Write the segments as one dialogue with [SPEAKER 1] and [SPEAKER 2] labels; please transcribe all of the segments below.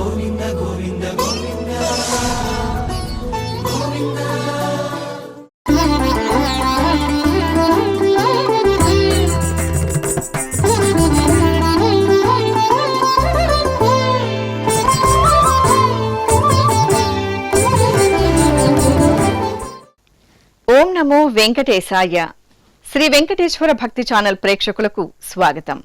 [SPEAKER 1] గోవింద గోవింద గోవింద గోవింద.
[SPEAKER 2] ఓం నమో వెంకటేశాయ. శ్రీ వెంకటేశ్వర భక్తి ఛానల్ ప్రేక్షకులకు స్వాగతం.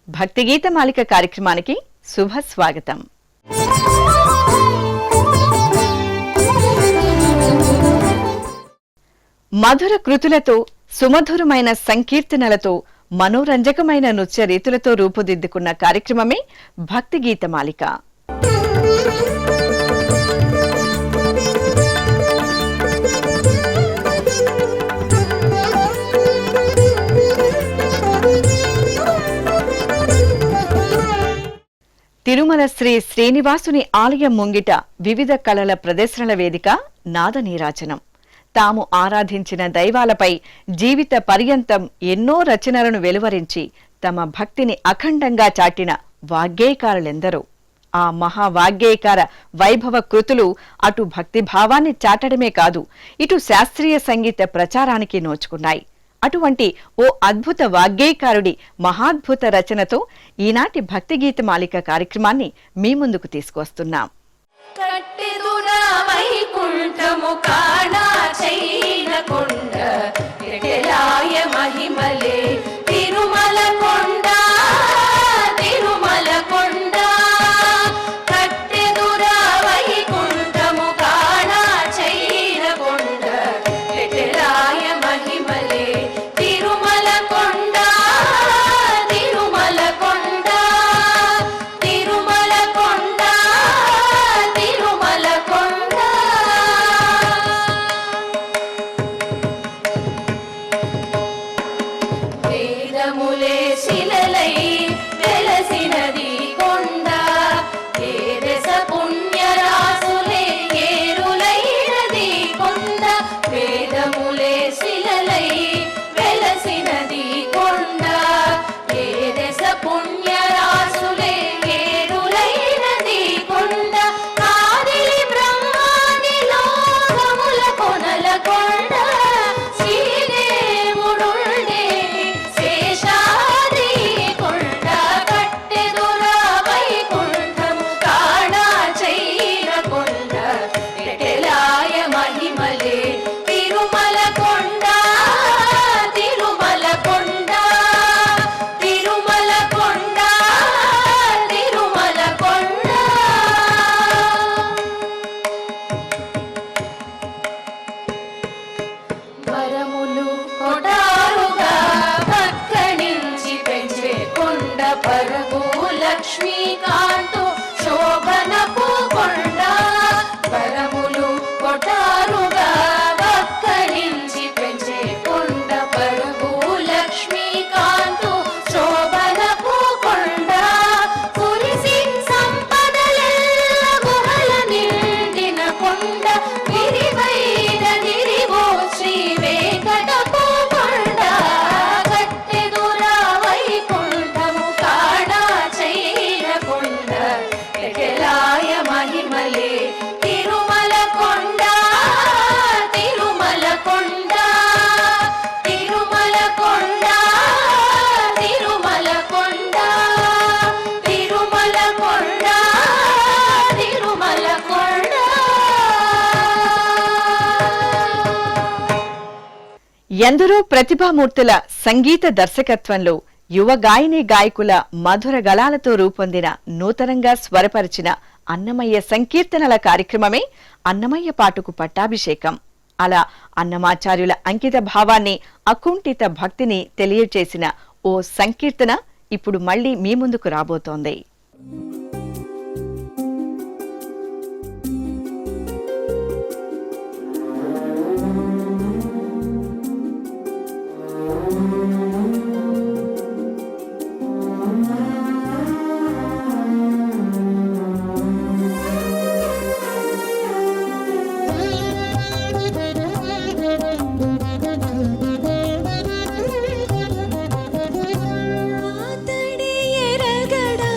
[SPEAKER 2] భక్తి గీత మాలిక కార్యక్రమానికి శుభ స్వాగతం. మధుర కృతులతో, సుమధురమైన సంకీర్తనలతో, మనోరంజకమైన నృత్య రీతులతో రూపుదిద్దుకున్న కార్యక్రమమే భక్తి గీత మాలిక. తిరుమల శ్రీ శ్రీనివాసుని ఆలయం ముంగిట వివిధ కళల ప్రదర్శనల వేదిక నాద నీరాజనం. తాము ఆరాధించిన దైవాలపై జీవిత పర్యంతం ఎన్నో రచనలను వెలువరించి తమ భక్తిని అఖండంగా చాటిన వాగ్గేయకారులెందరో. ఆ మహావాగ్గేయకార వైభవ కృతులు అటు భక్తిభావాన్ని చాటడమే కాదు, ఇటు శాస్త్రీయ సంగీత ప్రచారానికి నోచుకున్నాయి. అటువంటి ఓ అద్భుత వాగ్గేయకారుడి మహాద్భుత రచనతో ఈనాటి భక్తి గీత మాలిక కార్యక్రమాన్ని మీ ముందుకు తీసుకొస్తున్నాం. ఎందరో ప్రతిభామూర్తుల సంగీత దర్శకత్వంలో యువ గాయని గాయకుల మధుర గళాలతో రూపొందిన నూతనంగా స్వరపరిచిన అన్నమయ్య సంకీర్తనల కార్యక్రమమే అన్నమయ్య పాటకు పట్టాభిషేకం. అలా అన్నమాచార్యుల అంకిత భావాన్ని, అకుంఠిత భక్తిని తెలియచేసిన ఓ సంకీర్తన ఇప్పుడు మళ్లీ మీ ముందుకు రాబోతోంది.
[SPEAKER 3] ఆతడి ఎరగడా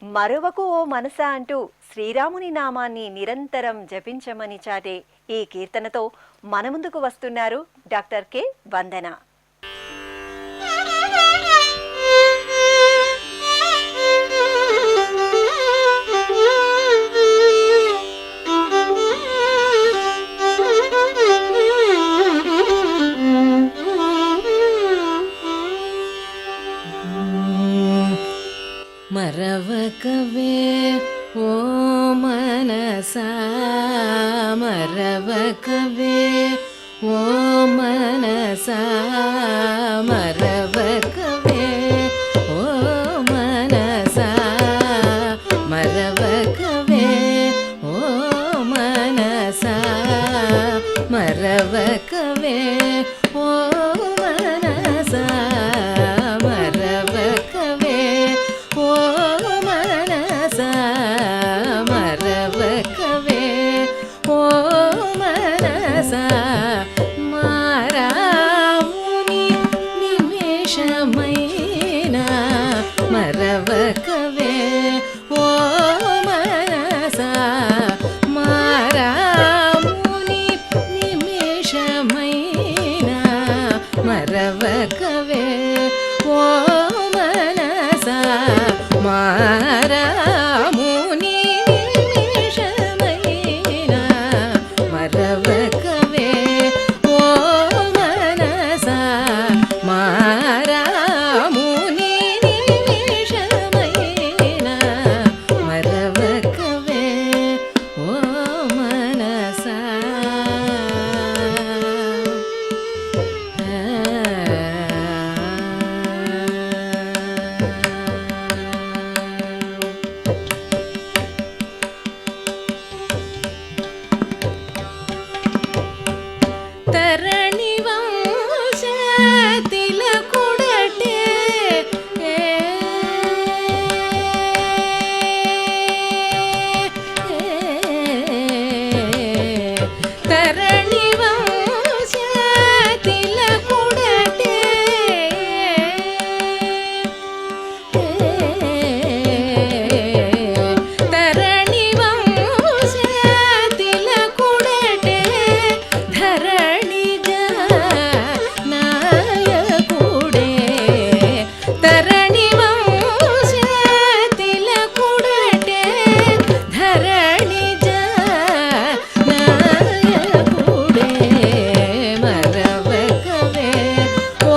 [SPEAKER 3] మరువకు ఓ మనసా అంటూ శ్రీరాముని నామాన్ని నిరంతరం జపించమని చాటే ఈ కీర్తనతో మన ముందుకు వస్తున్నారు డాక్టర్ కె వందన.
[SPEAKER 4] మరవకవే ఓ మనసా మరవకవే ఓ మనసా మరవకవే ఓ మనసా మరవకవే ఓ మనసా మరవకవే ఓ మనసా మరవకవే ఓ మనసా మరవకవే ఓ మనసా మారాముని నిమిషమైన మరవకవే ఓ మనసా మారాముని నిమిషమైన మరవకవే ఓ మనసా మారాముని నిమిషమైన మరవకవే ఓ మనసా మారాముని నిమిషమైన మరవకవే ఓ మనసా తరణి వంశతిల కుడటే తరణి వంశతిల కుడటే తరణి వంశతిల కుడటే ధరణి నాయకుడే తరణి వంశతిల కుడటే ధరణి నాయకుడే మరవకవే ఓ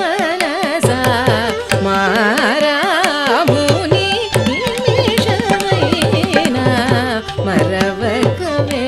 [SPEAKER 4] మనసా మారాముని నిమిషమైన మరవకవే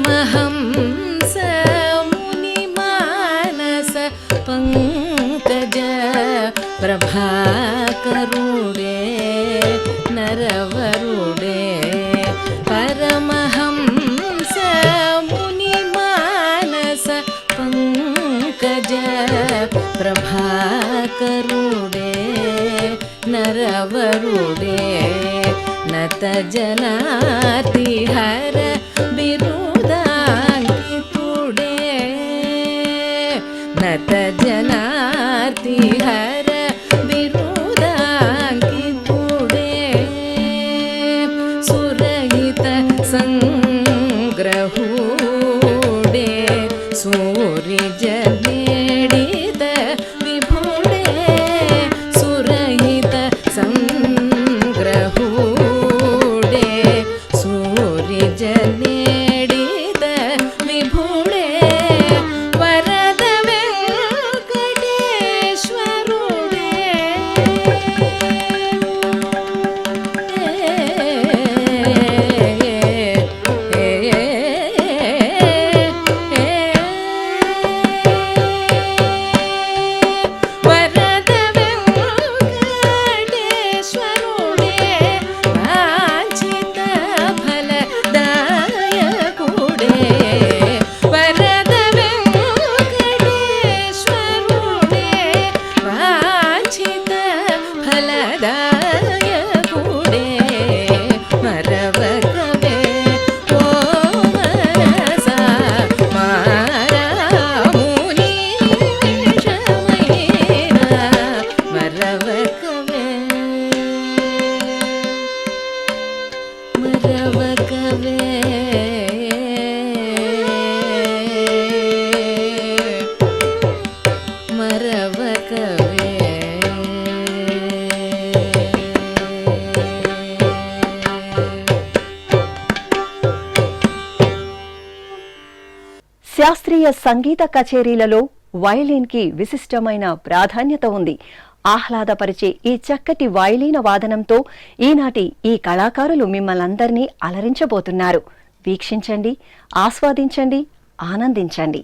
[SPEAKER 4] పరమహంస ముని మానస పంకజ ప్రభాకరుడే నరవరుడే పరమహంస ముని మానస పంకజ ప్రభాకరుడే నరవరుడే నత జనాతి హర బిరుదాంకితుడే నత జనాతి హర బిరుదాంకితుడే సురహిత సంగ్రహుడే సూర్యజ నేడిత విభుడే సురహిత సంగ్రహుడే సూర్యజ నేడిత విభుడే వరద వెంకటేశ్వరుడే మరవకవే మరవకవే
[SPEAKER 3] శాస్త్రీయ సంగీత కచేరీలలో వయలిన్కి విశిష్టమైన ప్రాధాన్యత ఉంది. ఆహ్లాదపరిచే ఈ చక్కటి వయలీన వాదనంతో ఈనాటి ఈ కళాకారులు మిమ్మల్నందరినీ అలరించబోతున్నారు. వీక్షించండి, ఆస్వాదించండి, ఆనందించండి.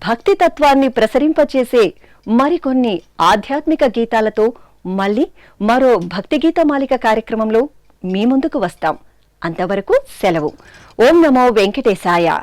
[SPEAKER 3] భక్తి తత్వాన్ని ప్రసరింపచేసే మరికొన్ని ఆధ్యాత్మిక గీతాలతో మళ్ళీ మరో భక్తి గీతమాలిక కార్యక్రమంలో మీ ముందుకు వస్తాం. అంతవరకు సెలవు. ఓం నమో వెంకటేశాయ.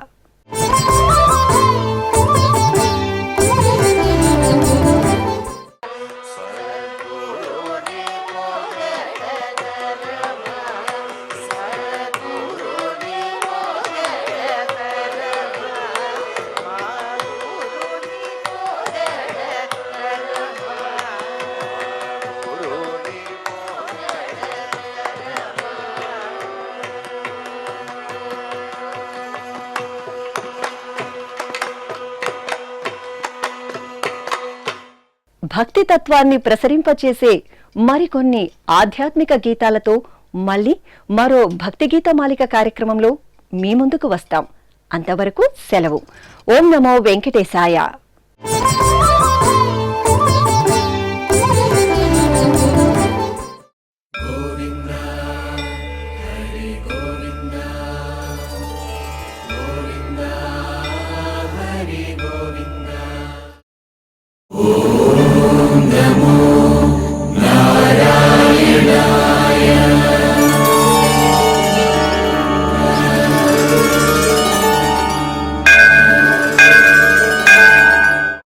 [SPEAKER 3] భక్తి తత్వాన్ని ప్రసరింపచేసే మరికొన్ని ఆధ్యాత్మిక గీతాలతో మళ్ళీ మరో భక్తి గీతమాలిక కార్యక్రమంలో మీ ముందుకు వస్తాం. అంతవరకు సెలవు. ఓం నమో వెంకటేశాయ.